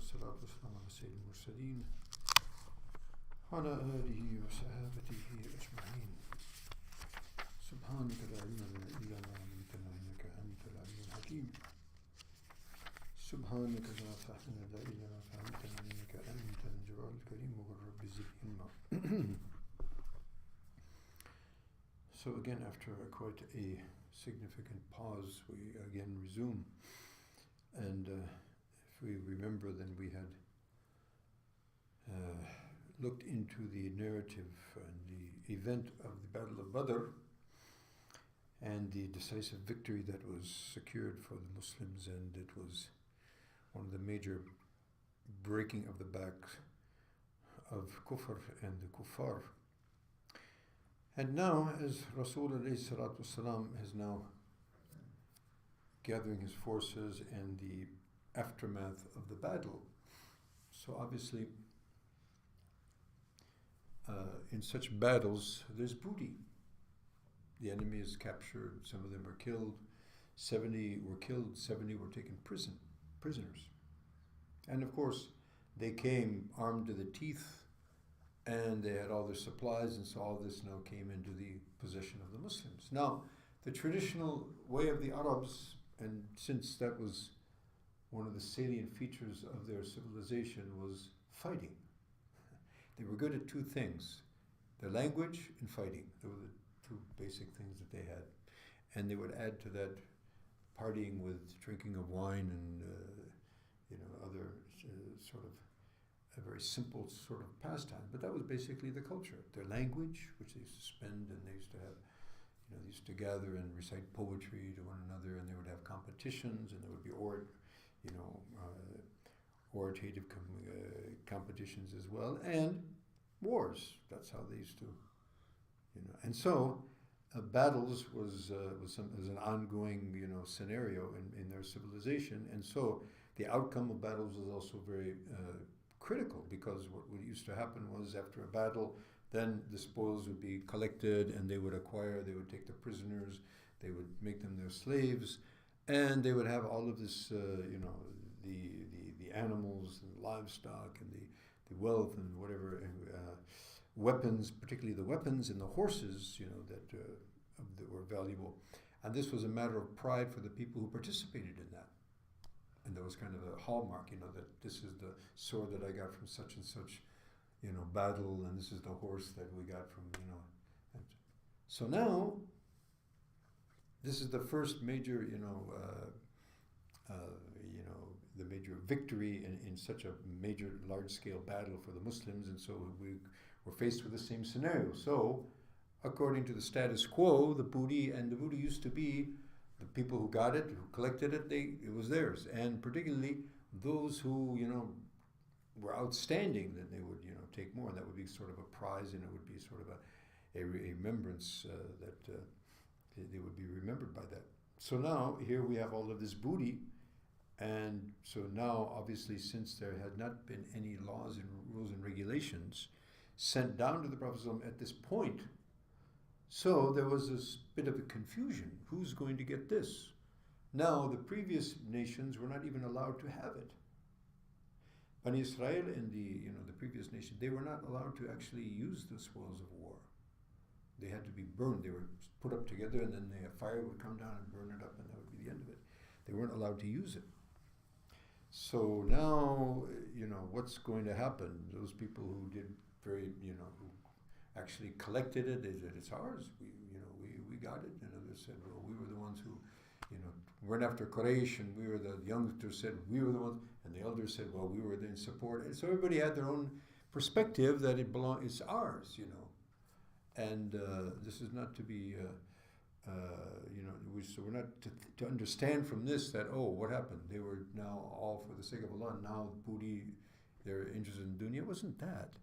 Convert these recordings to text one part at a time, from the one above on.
والصلاة والسلام على سيد المرسلين وعلى آله وصحابته أجمعين. سبحانك لا علم لنا إلا ما علمتنا إنك أنت العليم الحكيم. سبحانك لا فهم لنا إلا ما فهمتنا إنك أنت الجواد الكريم والرب زدني علما. So again, after quite a significant pause, we again resume. And if we remember, then we had looked into the narrative and the event of the Battle of Badr and the decisive victory that was secured for the Muslims, and it was one of the major breaking of the back of Kufr and the Kuffar. And now, as Rasul is now gathering his forces and the aftermath of the battle. So obviously, in such battles, there's booty. The enemy is captured, some of them are killed, 70 were killed, 70 were taken prisoners. And of course, they came armed to the teeth, and they had all their supplies, and so all this now came into the possession of the Muslims. Now, the traditional way of the Arabs, and since that was one of the salient features of their civilization, was fighting. They were good at two things: their language and fighting. They were the two basic things that they had. And they would add to that partying with drinking of wine and other sort of a very simple sort of pastime. But that was basically the culture. Their language, which they used to spend, and they used to have, they used to gather and recite poetry to one another, and they would have competitions, and there would be oritative competitions as well, and wars. That's how they used to, And so, battles was an ongoing, scenario in their civilization, and so the outcome of battles was also very critical, because what used to happen was, after a battle, then the spoils would be collected, and they would take the prisoners, they would make them their slaves, and they would have all of this, the animals and livestock and the wealth and whatever, weapons, particularly the weapons and the horses, that were valuable. And this was a matter of pride for the people who participated in that. And that was kind of a hallmark, that this is the sword that I got from such and such, battle, and this is the horse that we got from, And so now, this is the first major, the major victory in such a major, large-scale battle for the Muslims, and so we were faced with the same scenario. So, according to the status quo, the booty used to be the people who got it, who collected it, it was theirs. And particularly those who, were outstanding, then they would, take more, and that would be sort of a prize, and it would be sort of a remembrance that they would be remembered by that. So now, here we have all of this booty, and so now, obviously, since there had not been any laws and rules and regulations sent down to the Prophet ﷺ at this point, so there was this bit of a confusion. Who's going to get this? Now, the previous nations were not even allowed to have it. Bani Israel and the previous nation, they were not allowed to actually use the spoils of war. They had to be burned. They were put up together, and then the fire would come down and burn it up, and that would be the end of it. They weren't allowed to use it. So now, what's going to happen? Those people who did who actually collected it, they said, it's ours. We got it. And others said, well, we were the ones who, weren't after Quraysh, and the youngsters said we were the ones, and the elders said, well, we were in support. And so everybody had their own perspective that it's ours, And this is not to be, so we're not to understand from this that, what happened? They were now all for the sake of Allah, now booty, they're interested in dunya. It wasn't that.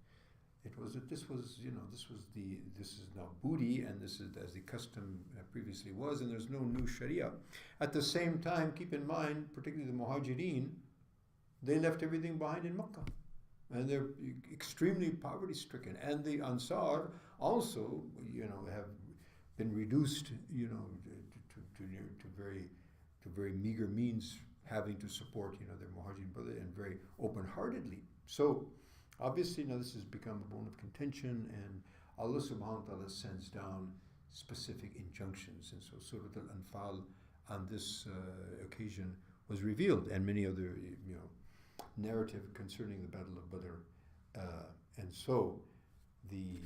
It was that this is now booty, and this is as the custom previously was, and there's no new Sharia. At the same time, keep in mind, particularly the Muhajirin, they left everything behind in Makkah, and they're extremely poverty-stricken. And the Ansar also, have been reduced, to very meager means having to support, their Muhajirin brother, and very open-heartedly. So, obviously, now this has become a bone of contention, and Allah subhanahu wa ta'ala sends down specific injunctions. And so Surah Al-Anfal on this occasion was revealed, and many other, narrative concerning the Battle of Badr. And so the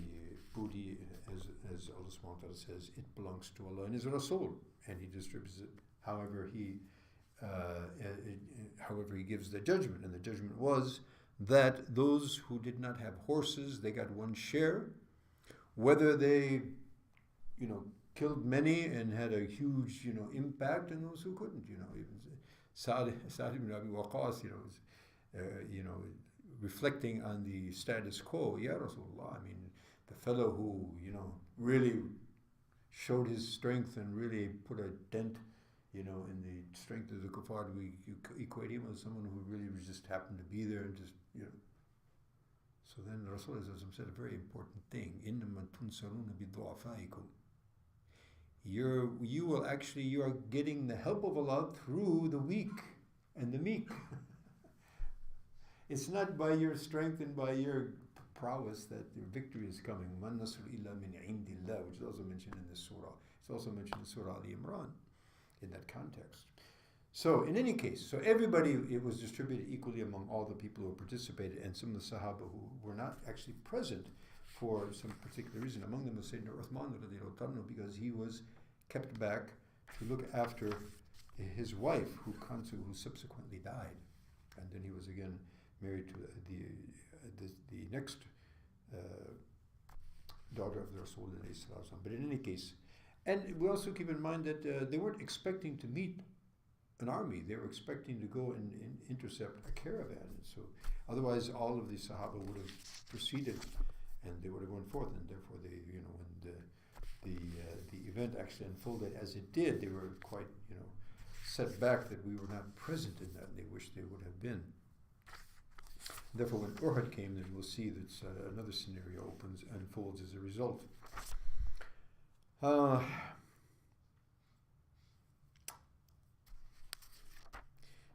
booty, as Allah subhanahu wa ta'ala says, it belongs to Allah and His Rasul, and He distributes it however He gives the judgment. And the judgment was that those who did not have horses, they got one share. Whether they, killed many and had a huge, impact, and those who couldn't, even Sa'd ibn Abi Waqqas, reflecting on the status quo, Ya Rasulullah, the fellow who, really showed his strength and really put a dent, in the strength of the kuffar, we equate him as someone who really just happened to be there and just, So then Rasulullah said a very important thing, إِنَّمَا تُنْصَرُونَ بِضُعَفَائِكُمْ. You are getting the help of Allah through the weak and the meek. It's not by your strength and by your prowess that your victory is coming. مَا النَّصْرُ إِلَّا مِنْ عِنْدِ اللَّهِ, which is also mentioned in this surah. It's also mentioned in Surah Al-Imran in that context. So in any case, everybody, it was distributed equally among all the people who participated, and some of the Sahaba who were not actually present for some particular reason. Among them was Sayyidina Uthman radiallahu anhu, because he was kept back to look after his wife, who subsequently died, and then he was again married to the next daughter of the Rasul. But in any case, and we also keep in mind that they weren't expecting to meet an army. They were expecting to go and intercept a caravan. And so otherwise all of the Sahaba would have proceeded and they would have gone forth, and therefore they, when the event actually unfolded as it did, they were quite, set back that we were not present in that, and they wished they would have been. Therefore, when Uhud came, then we'll see that another scenario unfolds as a result.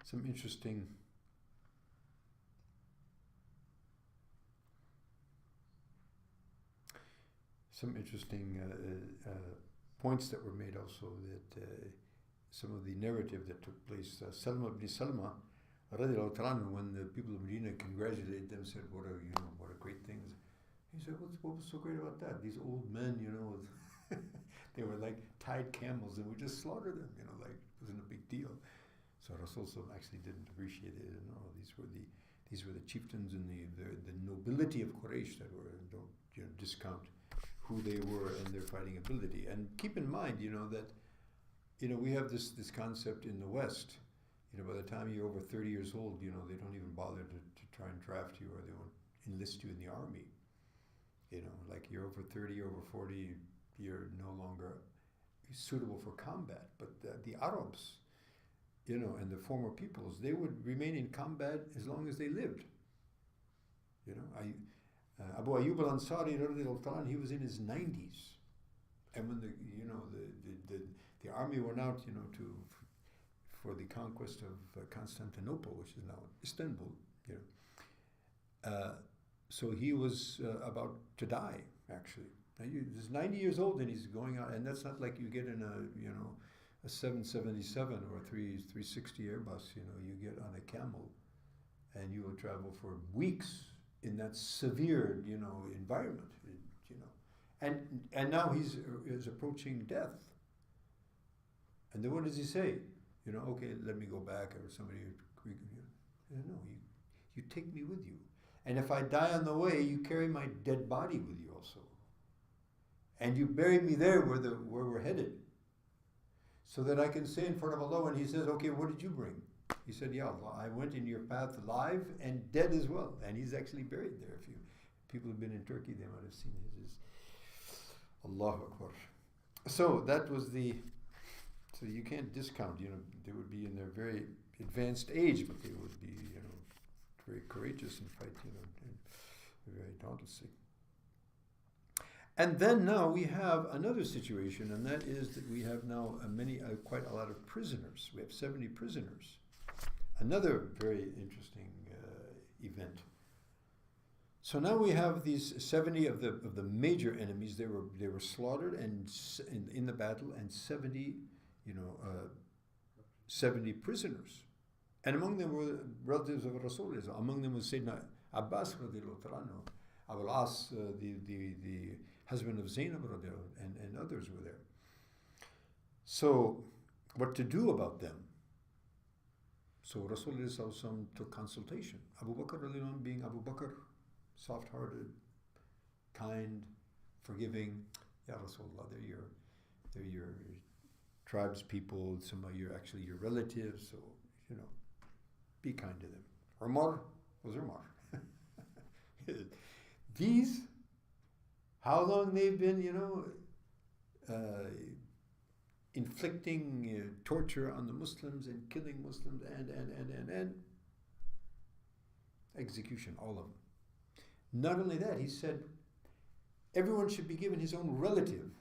Some interesting points that were made also, that some of the narrative that took place. Salma ibn Salma, radiallahu ta'ala, when the people of Medina congratulated them, said, what a great thing. He said, what was so great about that? These old men, they were like tied camels, and we just slaughtered them, like it wasn't a big deal. So Rasul actually didn't appreciate it. No, these were the chieftains and the nobility of Quraysh that were, don't discount who they were and their fighting ability. And keep in mind, that we have this concept in the West. By the time you're over 30 years old, they don't even bother to try and draft you, or they won't enlist you in the army. Like you're over 30, over 40, you're no longer suitable for combat. But the Arabs, and the former peoples, they would remain in combat as long as they lived. Abu Ayyub al-Ansari, he was in his 90s, and when the army went out, for the conquest of Constantinople, which is now Istanbul, so he was about to die, actually. Now he's 90 years old and he's going out, and that's not like you get in a 777 or a 360 Airbus, you get on a camel and you will travel for weeks in that severe, environment, and now he's approaching death. And then what does he say? Okay, let me go back, or somebody, no, you take me with you. And if I die on the way, you carry my dead body with you also. And you bury me there where we're headed, so that I can say in front of Allah when He says, okay, what did you bring? He said, Ya Allah, I went in your path live and dead as well. And he's actually buried there. If people have been in Turkey, they might have seen his Allahu Akbar. So that was so you can't discount, they would be in their very advanced age, but they would be, very courageous and fight, very dauntlessly. And then now we have another situation, and that is that we have now quite a lot of prisoners. We have 70 prisoners. another very interesting event. So now we have these 70 of the major enemies. They were slaughtered and in the battle, and 70, 70 prisoners. And among them were relatives of Rasulullah. Among them was Sayyidina Abbas radiallahu anhu, Abul As, the husband of Zainab radiallahu, and others were there. So, what to do about them? So Rasulullah took consultation. Abu Bakr radiallahu being Abu Bakr, soft-hearted, kind, forgiving. Ya Rasulullah, they're your tribes people. Some of you are actually your relatives. So be kind to them. Umar was Umar. These, how long they've been, inflicting torture on the Muslims and killing Muslims and execution, all of them. Not only that, he said everyone should be given his own relative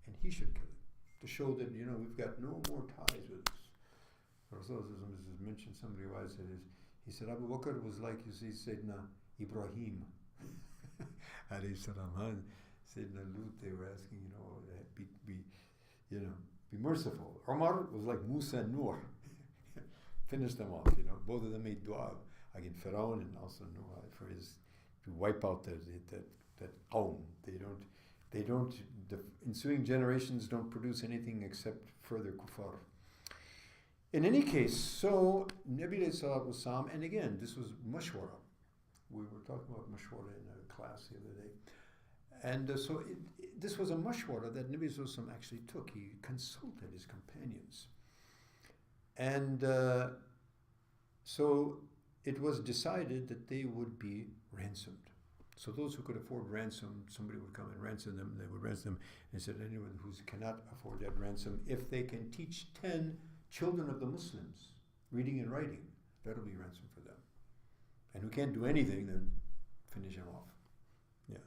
and he should kill it to show that, we've got no more ties with this. Rasulullah has mentioned, somebody who said this, he said Abu Bakr was like, you see, Sayyidina Ibrahim alayhi salam, Sayyidina Lut, they were asking, be merciful. Umar was like Musa and Noah. Finished them off, both of them made dua against Pharaoh and also Noah for his, to wipe out that qawm. They don't, the ensuing generations don't produce anything except further kuffar. In any case, so Nabi alayhi salam, and again, this was mashwara. We were talking about mashwara in a class the other day. And this was a mashwara that Nabi sallallahu alaihi wasallam actually took. He consulted his companions. And so it was decided that they would be ransomed. So those who could afford ransom, somebody would come and ransom them. They would ransom them. And said, anyone who cannot afford that ransom, if they can teach 10 children of the Muslims reading and writing, that'll be ransom for them. And who can't do anything, then finish him off. Yeah.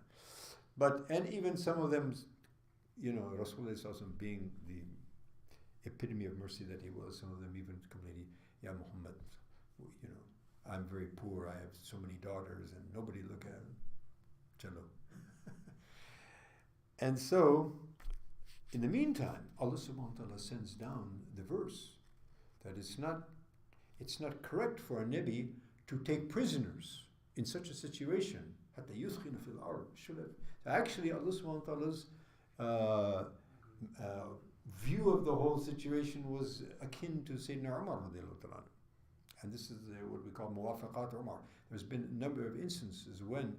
And even some of them, Rasulullah being the epitome of mercy that he was, some of them even complaining, Ya Muhammad, I'm very poor, I have so many daughters, and nobody look at him. Chalo. And so, in the meantime, Allah subhanahu wa ta'ala sends down the verse that it's not correct for a Nabi to take prisoners in such a situation. Hatta yuthkhina fil ard. Actually, Allah subhanahu wa ta'ala's view of the whole situation was akin to Sayyidina Umar radiallahu ta'ala. And this is what we call muwafaqat Umar. There's been a number of instances when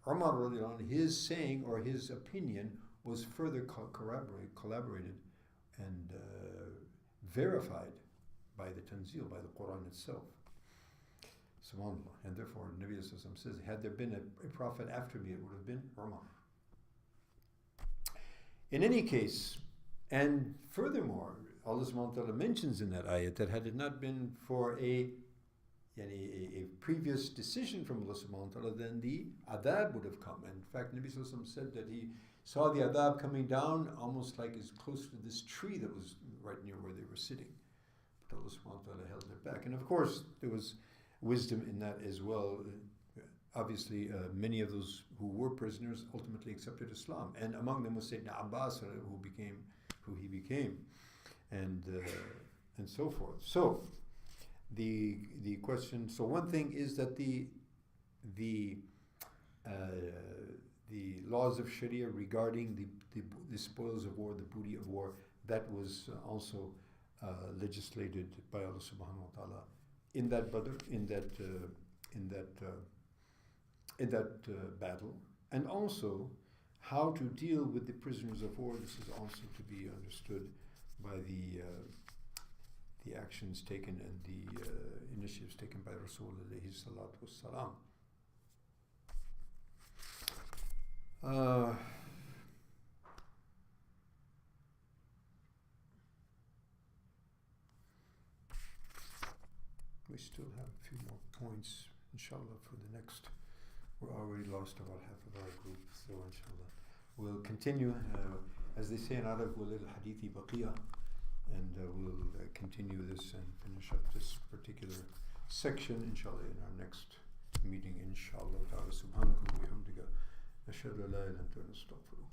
Umar radiallahu anhu, his saying or his opinion was further collaborated and verified by the Tanzil, by the Quran itself. SubhanAllah. And therefore, Nabi sallallahu alaihi wasallam says, had there been a prophet after me, it would have been Umar. In any case, and furthermore, Allah subhanahu wa ta'ala mentions in that ayat that had it not been for a previous decision from Allah subhanahu wa ta'ala, then the adab would have come. And in fact, Nabi sallallahu alaihi wasallam said that he saw the adab coming down almost like as close to this tree that was right near where they were sitting. But Allah subhanahu wa ta'ala held it back. And of course, there was wisdom in that as well. Obviously, many of those who were prisoners ultimately accepted Islam. And among them was Sayyidina Abbas, who he became. And so forth. So the question. So one thing is that the laws of Sharia regarding the spoils of war, the booty of war, that was also legislated by Allah Subhanahu wa Taala in that Badr, in that battle, and also how to deal with the prisoners of war. This is also to be understood by the actions taken and the initiatives taken by Rasul alayhi salatu wassalam. We still have a few more points, inshallah, for the next. We're already lost about half of our group, so inshallah. We'll continue, as they say in Arab, hadithi baqiya, and we'll continue this and finish up this particular section, inshallah, in our next meeting, inshallah ta'ala. Subhanakallah wa bihamdika. Ashhadu an la ilaha illa anta astaghfiruka.